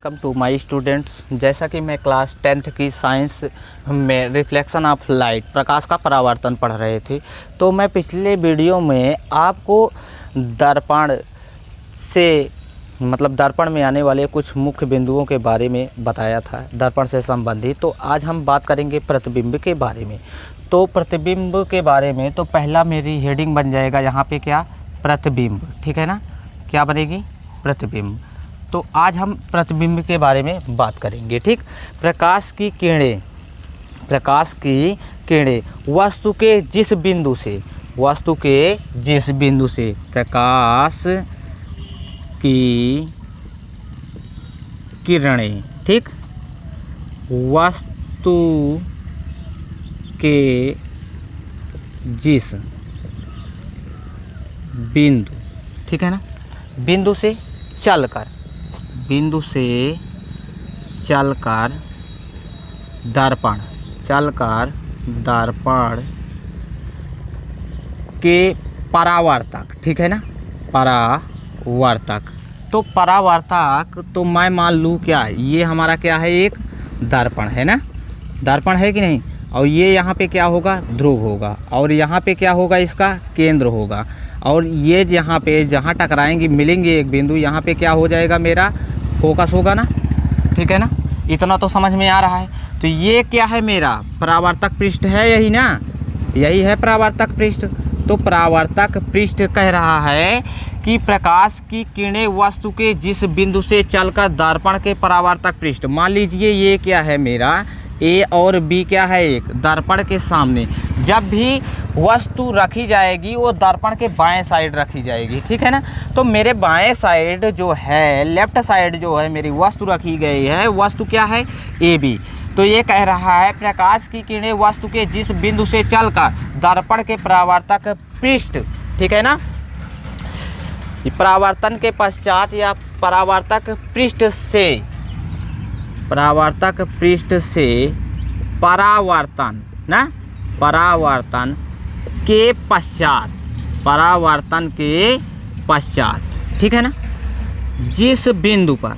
Welcome to my students. जैसा कि मैं क्लास 10th की साइंस में रिफ्लेक्शन ऑफ लाइट प्रकाश का परावर्तन पढ़ रहे थे, तो मैं पिछले वीडियो में आपको दर्पण से दर्पण में आने वाले कुछ मुख्य बिंदुओं के बारे में बताया था, दर्पण से संबंधित। तो आज हम बात करेंगे प्रतिबिंब के बारे में। तो प्रतिबिंब के बारे में तो पहला मेरी हेडिंग बन जाएगा यहाँ पे क्या, प्रतिबिंब। ठीक है ना, क्या बनेगी, प्रतिबिंब। तो आज हम प्रतिबिंब के बारे में बात करेंगे। ठीक, प्रकाश की किरणें वस्तु के जिस बिंदु से प्रकाश की किरणें, ठीक, वस्तु के जिस बिंदु, ठीक है ना, बिंदु से चलकर दर्पण के परावर्तक, ठीक है ना, परावर्तक। तो परावर्तक तो मैं मान लूँ क्या, ये हमारा क्या है, एक दर्पण है ना, दर्पण है कि नहीं। और ये यहाँ पे क्या होगा, ध्रुव होगा, और यहाँ पे क्या होगा, इसका केंद्र होगा। और ये यहाँ पे जहाँ टकराएंगे मिलेंगे एक बिंदु, यहाँ पे क्या हो जाएगा, मेरा फोकस होगा ना। ठीक है ना, इतना तो समझ में आ रहा है। तो ये क्या है, मेरा परावर्तक पृष्ठ है, यही ना, यही है परावर्तक पृष्ठ। तो परावर्तक पृष्ठ कह रहा है कि प्रकाश की किरणें वस्तु के जिस बिंदु से चलकर दर्पण के परावर्तक पृष्ठ, मान लीजिए ये क्या है मेरा, ए और बी क्या है, एक दर्पण के सामने जब भी वस्तु रखी जाएगी वो दर्पण के बाएं साइड रखी जाएगी। ठीक है ना, तो मेरे बाएं साइड जो है, लेफ्ट साइड जो है मेरी वस्तु रखी गई है, वस्तु क्या है, ए बी। तो ये कह रहा है प्रकाश की किरणें वस्तु के जिस बिंदु से चलकर दर्पण के परावर्तक पृष्ठ, ठीक है ना, परावर्तन के पश्चात या परावर्तक पृष्ठ से परावर्तन के पश्चात, ठीक है ना, जिस बिंदु पर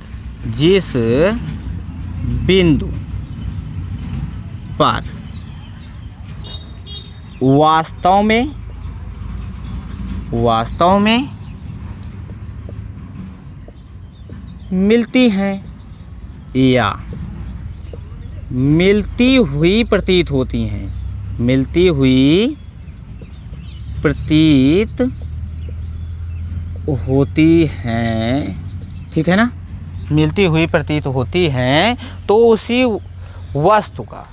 वास्तव में मिलती हैं या मिलती हुई प्रतीत होती हैं, ठीक है ना, मिलती हुई प्रतीत होती हैं, तो उसे वस्तु का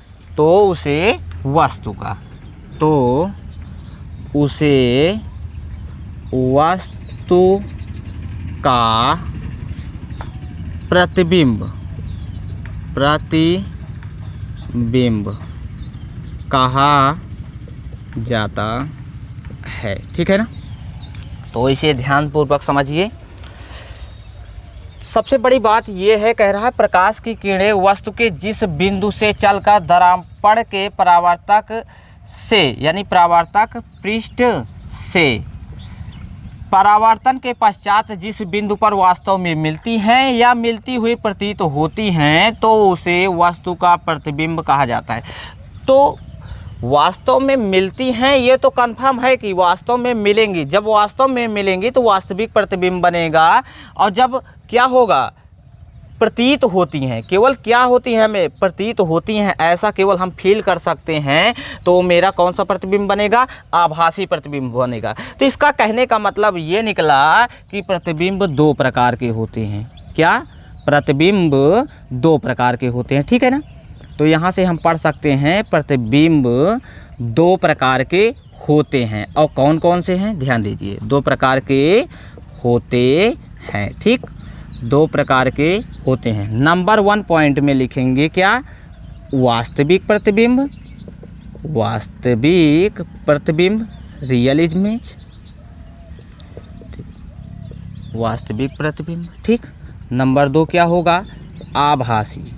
प्रतिबिंब कहा जाता है। ठीक है ना, तो इसे ध्यानपूर्वक समझिए। सबसे बड़ी बात यह है, कह रहा है प्रकाश की किरणें वस्तु के जिस बिंदु से चलकर दर्पण के परावर्तक से, यानी परावर्तक पृष्ठ से परावर्तन के पश्चात जिस बिंदु पर वास्तव में मिलती हैं या मिलती हुई प्रतीत होती हैं, तो उसे वस्तु का प्रतिबिंब कहा जाता है। तो वास्तव में मिलती हैं, ये तो कंफर्म है कि वास्तव में मिलेंगी। जब वास्तव में मिलेंगी तो वास्तविक प्रतिबिंब बनेगा। और जब क्या होगा, प्रतीत होती हैं, केवल क्या होती हैं, हमें प्रतीत होती हैं, ऐसा केवल हम फील कर सकते हैं, तो मेरा कौन सा प्रतिबिंब बनेगा, आभासी प्रतिबिंब बनेगा। तो इसका कहने का मतलब ये निकला कि प्रतिबिंब दो प्रकार के होते हैं। क्या, प्रतिबिंब दो प्रकार के होते हैं। ठीक है ना, तो यहाँ से हम पढ़ सकते हैं प्रतिबिंब दो प्रकार के होते हैं। और कौन कौन से हैं, ध्यान दीजिए, दो प्रकार के होते हैं। ठीक, दो प्रकार के होते हैं। नंबर 1 पॉइंट में लिखेंगे क्या, वास्तविक प्रतिबिंब, रियल इमेज, वास्तविक प्रतिबिंब। ठीक, नंबर 2 क्या होगा, आभासी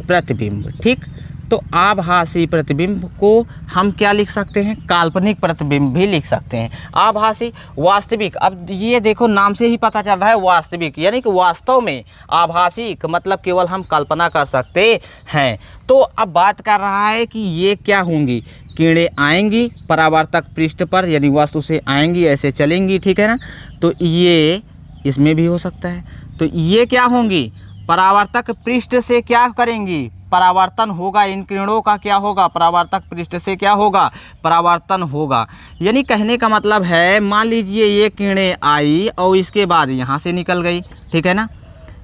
प्रतिबिंब। ठीक, तो आभासी प्रतिबिंब को हम क्या लिख सकते हैं, काल्पनिक प्रतिबिंब भी लिख सकते हैं। आभासी, वास्तविक, अब ये देखो नाम से ही पता चल रहा है वास्तविक, यानी कि वास्तव में। आभासी मतलब केवल हम कल्पना कर सकते हैं। तो अब बात कर रहा है कि ये क्या होंगी, किरणें आएंगी परावर्तक पृष्ठ पर, यानी वस्तु से आएंगी, ऐसे चलेंगी, ठीक है ना। तो ये इसमें भी हो सकता है। तो ये क्या होंगी, परावर्तक पृष्ठ से क्या करेंगी, परावर्तन होगा। इन किरणों का क्या होगा, परावर्तक पृष्ठ से क्या होगा, परावर्तन होगा। यानी कहने का मतलब है, मान लीजिए ये किरणें आई और इसके बाद यहाँ से निकल गई, ठीक है ना,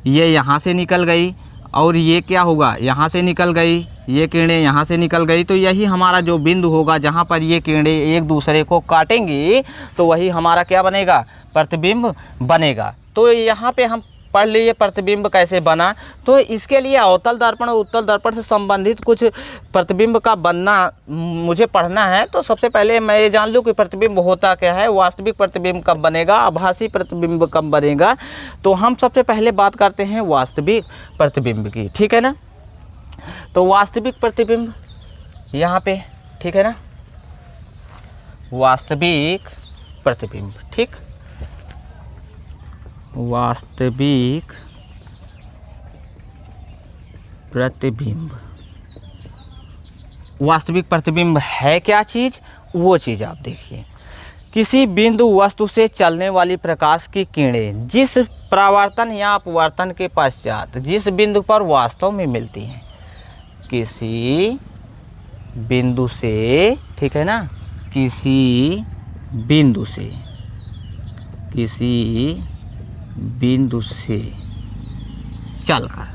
ये यहाँ से निकल गई और ये क्या होगा, यहाँ से निकल गई, ये किरणें यहाँ से निकल गई। तो यही हमारा जो बिंदु होगा जहाँ पर ये किरणें एक दूसरे को काटेंगी, तो वही हमारा क्या बनेगा, प्रतिबिंब बनेगा। तो यहाँ पे हम पढ़ लिए प्रतिबिंब कैसे बना। तो इसके लिए अवतल दर्पण और उत्तल दर्पण से संबंधित कुछ प्रतिबिंब का बनना मुझे पढ़ना है। तो सबसे पहले मैं ये जान लूँ कि प्रतिबिंब होता क्या है, वास्तविक प्रतिबिंब कब बनेगा, आभासी प्रतिबिंब कब बनेगा। तो हम सबसे पहले बात करते हैं वास्तविक प्रतिबिंब की, ठीक है ना। तो वास्तविक प्रतिबिंब यहाँ पे, ठीक है ना, वास्तविक प्रतिबिंब, ठीक, वास्तविक प्रतिबिंब। वास्तविक प्रतिबिंब है क्या चीज़, वो चीज़ आप देखिए। किसी बिंदु वस्तु से चलने वाली प्रकाश की किरणें जिस परावर्तन या अपवर्तन के पश्चात जिस बिंदु पर वास्तव में मिलती हैं, किसी बिंदु से, ठीक है ना, किसी बिंदु से, किसी बिंदु से चलकर,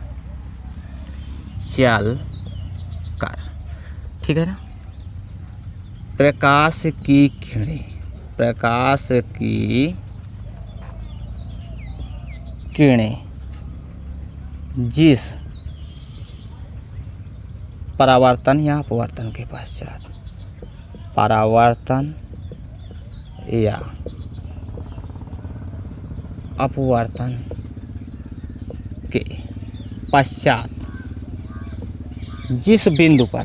ठीक है ना, प्रकाश की किरणें, प्रकाश की किरणें जिस परावर्तन या अपवर्तन के पश्चात, परावर्तन या अपवर्तन के पश्चात जिस बिंदु पर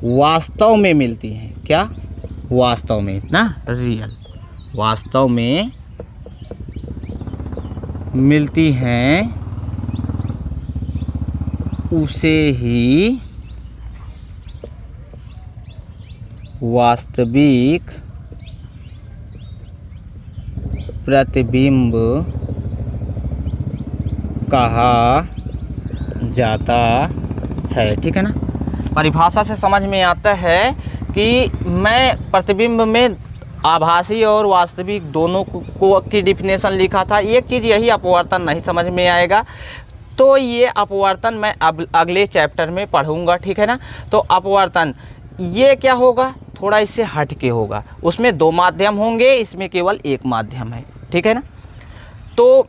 वास्तव में मिलती हैं, क्या, वास्तव में ना, रियल, वास्तव में मिलती हैं, उसे ही वास्तविक प्रतिबिंब कहा जाता है, ठीक है ना। परिभाषा से समझ में आता है कि मैं प्रतिबिंब में आभासी और वास्तविक दोनों को की डिफिनेशन लिखा था। एक चीज़ यही, अपवर्तन नहीं समझ में आएगा, तो ये अपवर्तन मैं अब अगले चैप्टर में पढ़ूंगा, ठीक है ना। तो अपवर्तन ये क्या होगा, थोड़ा इससे हट के होगा, उसमें दो माध्यम होंगे, इसमें केवल एक माध्यम है, ठीक है ना। तो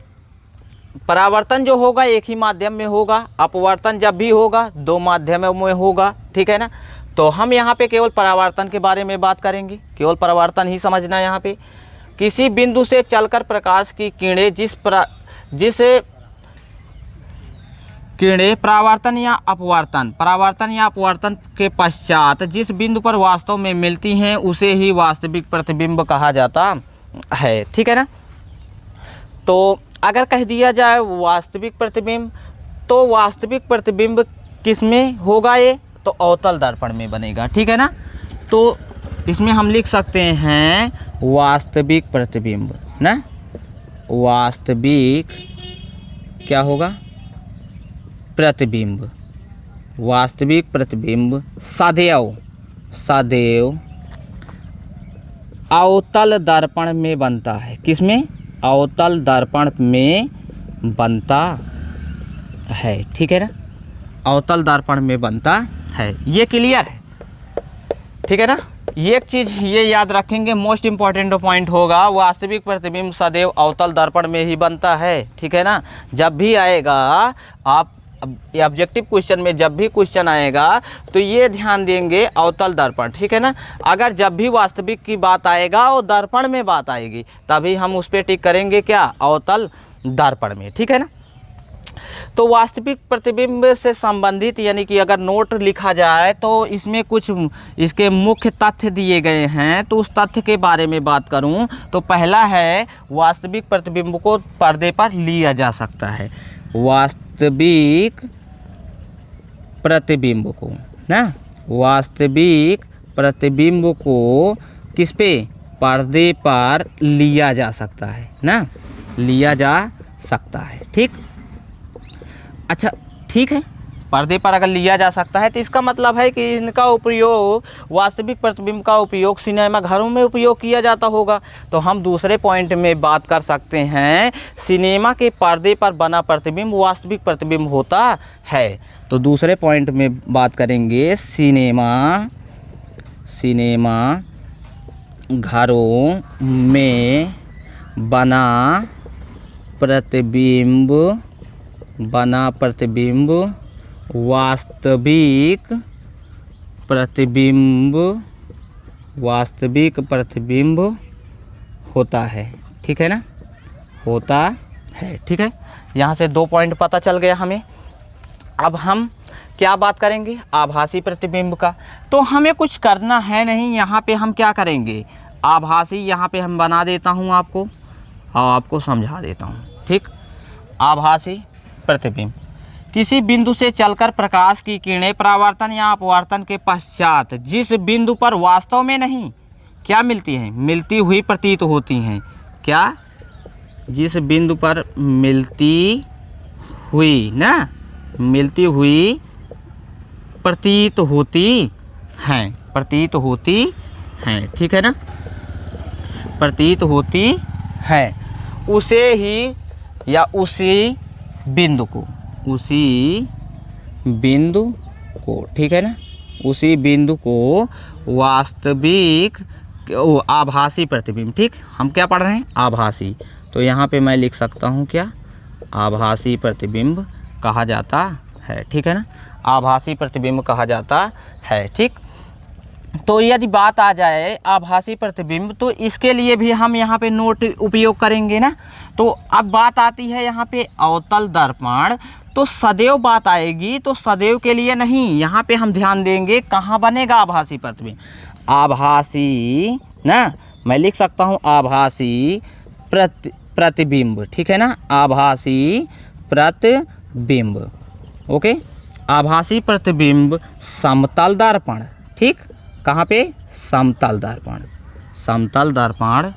परावर्तन जो होगा एक ही माध्यम में होगा, अपवर्तन जब भी होगा दो माध्यमों में होगा, ठीक है ना। तो हम यहाँ पे केवल परावर्तन के बारे में बात करेंगे, केवल परावर्तन ही समझना। यहाँ पे किसी बिंदु से चलकर प्रकाश की किरणें जिस किरणें परावर्तन या अपवर्तन के पश्चात जिस बिंदु पर वास्तव में मिलती हैं, उसे ही वास्तविक प्रतिबिंब कहा जाता है, ठीक है ना। तो अगर कह दिया जाए वास्तविक प्रतिबिंब, तो वास्तविक प्रतिबिंब किस में होगा, ये तो अवतल दर्पण में बनेगा, ठीक है ना। तो इसमें हम लिख सकते हैं वास्तविक प्रतिबिंब ना, वास्तविक क्या होगा, प्रतिबिंब, वास्तविक प्रतिबिंब सदैव अवतल दर्पण में बनता है। किसमें, अवतल दर्पण में बनता है, ठीक है ना, अवतल दर्पण में बनता है। ये क्लियर है, ठीक है ना। एक चीज़ ये याद रखेंगे, मोस्ट इम्पॉर्टेंट पॉइंट होगा, वास्तविक प्रतिबिंब सदैव अवतल दर्पण में ही बनता है, ठीक है ना। जब भी आएगा आप ऑब्जेक्टिव क्वेश्चन में, जब भी क्वेश्चन आएगा तो ये ध्यान देंगे अवतल दर्पण, ठीक है ना। अगर जब भी वास्तविक की बात आएगा और दर्पण में बात आएगी, तभी हम उस पर टिक करेंगे, क्या, अवतल दर्पण में, ठीक है ना। तो वास्तविक प्रतिबिंब से संबंधित यानी कि अगर नोट लिखा जाए तो इसमें कुछ इसके मुख्य तथ्य दिए गए हैं। तो उस तथ्य के बारे में बात करूं तो पहला है वास्तविक प्रतिबिंब को पर्दे पर लिया जा सकता है। वास्तविक प्रतिबिंब को ना, वास्तविक प्रतिबिंब को किस पे, पर्दे पर लिया जा सकता है ना, लिया जा सकता है। ठीक, अच्छा ठीक है, पर्दे पर अगर लिया जा सकता है तो इसका मतलब है कि इनका उपयोग, वास्तविक प्रतिबिंब का उपयोग सिनेमा घरों में उपयोग किया जाता होगा। तो हम दूसरे पॉइंट में बात कर सकते हैं, सिनेमा के पर्दे पर बना प्रतिबिंब वास्तविक प्रतिबिंब होता है। तो दूसरे पॉइंट में बात करेंगे, सिनेमा घरों में बना प्रतिबिंब वास्तविक प्रतिबिंब होता है। ठीक है ना, होता है। ठीक है, यहाँ से 2 पॉइंट पता चल गया हमें। अब हम क्या बात करेंगे, आभासी प्रतिबिंब का। तो हमें कुछ करना है नहीं, यहाँ पे हम क्या करेंगे, आभासी यहाँ पे हम बना देता हूँ आपको और आपको समझा देता हूँ। ठीक, आभासी प्रतिबिंब, किसी बिंदु से चलकर प्रकाश की किरणें परावर्तन या अपवर्तन के पश्चात जिस बिंदु पर वास्तव में नहीं क्या मिलती हैं, मिलती हुई प्रतीत होती हैं। क्या, जिस बिंदु पर मिलती हुई प्रतीत होती हैं। ठीक है ना, प्रतीत होती है, उसे ही या उसी बिंदु को ठीक है ना, उसी बिंदु को वास्तविक आभासी प्रतिबिंब। ठीक, हम क्या पढ़ रहे हैं, आभासी। तो यहाँ पे मैं लिख सकता हूँ क्या, आभासी प्रतिबिंब कहा जाता है। ठीक है ना, आभासी प्रतिबिंब कहा जाता है। ठीक, तो यदि बात आ जाए आभासी प्रतिबिंब, तो इसके लिए भी हम यहाँ पे नोट उपयोग करेंगे ना। तो अब बात आती है यहाँ पे अवतल दर्पण, तो सदैव बात आएगी, तो सदैव के लिए नहीं, यहाँ पे हम ध्यान देंगे कहाँ बनेगा आभासी प्रतिबिंब। आभासी ना, मैं लिख सकता हूँ आभासी प्रतिबिंब। ठीक है ना, आभासी प्रतिबिंब। ओके, आभासी प्रतिबिंब समतल दर्पण। ठीक, कहाँ पे, समतल दर्पण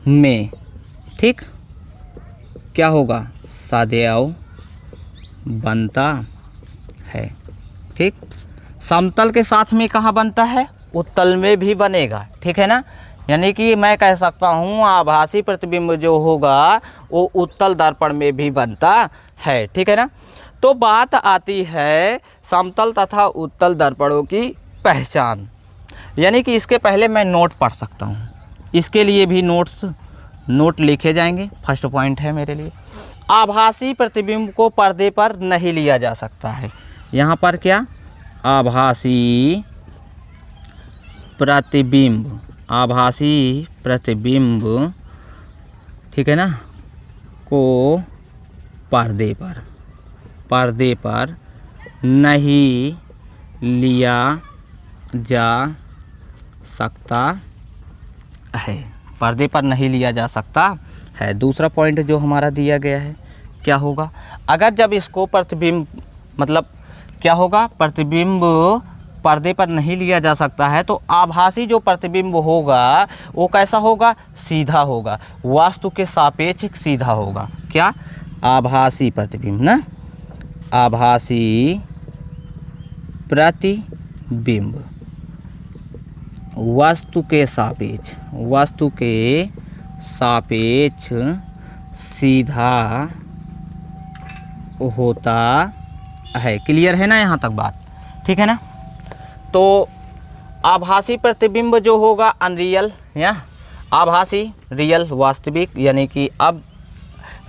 में ठीक क्या होगा, सदैव बनता है। ठीक, समतल के साथ में कहाँ बनता है, उत्तल में भी बनेगा। ठीक है ना, यानी कि मैं कह सकता हूँ आभासी प्रतिबिंब जो होगा वो उत्तल दर्पण में भी बनता है। ठीक है ना, तो बात आती है समतल तथा उत्तल दर्पणों की पहचान, यानी कि इसके पहले मैं नोट पढ़ सकता हूँ, इसके लिए भी नोट लिखे जाएंगे। फर्स्ट पॉइंट है मेरे लिए, आभासी प्रतिबिंब को पर्दे पर नहीं लिया जा सकता है। यहाँ पर क्या, आभासी प्रतिबिंब ठीक है ना, को पर्दे पर नहीं लिया जा सकता है, पर्दे पर नहीं लिया जा सकता है। दूसरा पॉइंट जो हमारा दिया गया है क्या होगा, अगर जब इसको प्रतिबिंब मतलब क्या होगा, प्रतिबिंब पर्दे पर नहीं लिया जा सकता है, तो आभासी जो प्रतिबिंब होगा वो कैसा होगा, सीधा होगा, वास्तु के सापेक्ष सीधा होगा। क्या, आभासी प्रतिबिंब ना, आभासी प्रतिबिंब वस्तु के सापेक्ष सीधा होता है। क्लियर है ना यहाँ तक बात, ठीक है ना। तो आभासी प्रतिबिंब जो होगा अनरियल या आभासी, रियल वास्तविक, यानी कि अब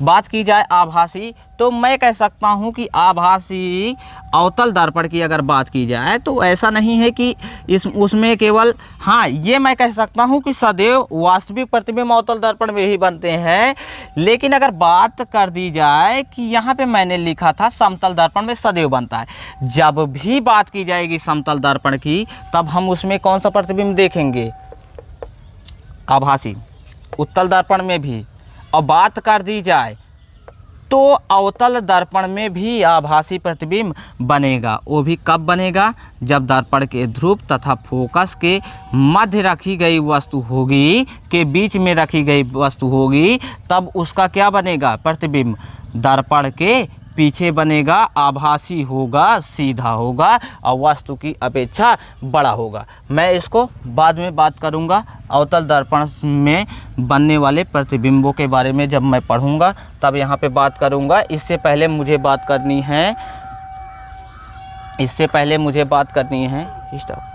बात की जाए आभासी तो मैं कह सकता हूँ कि आभासी अवतल दर्पण की अगर बात की जाए तो ऐसा नहीं है कि उसमें केवल, हाँ ये मैं कह सकता हूँ कि सदैव वास्तविक प्रतिबिंब अवतल दर्पण में ही बनते हैं। लेकिन अगर बात कर दी जाए कि यहाँ पे मैंने लिखा था समतल दर्पण में सदैव बनता है, जब भी बात की जाएगी समतल दर्पण की तब हम उसमें कौन सा प्रतिबिंब देखेंगे, आभासी। उत्तल दर्पण में भी, और बात कर दी जाए तो अवतल दर्पण में भी आभासी प्रतिबिंब बनेगा। वो भी कब बनेगा, जब दर्पण के ध्रुव तथा फोकस के मध्य रखी गई वस्तु होगी, के बीच में रखी गई वस्तु होगी, तब उसका क्या बनेगा, प्रतिबिंब दर्पण के पीछे बनेगा, आभासी होगा, सीधा होगा और वस्तु की अपेक्षा बड़ा होगा। मैं इसको बाद में बात करूंगा, अवतल दर्पण में बनने वाले प्रतिबिंबों के बारे में जब मैं पढ़ूंगा तब यहाँ पे बात करूंगा। इससे पहले मुझे बात करनी है स्टॉप।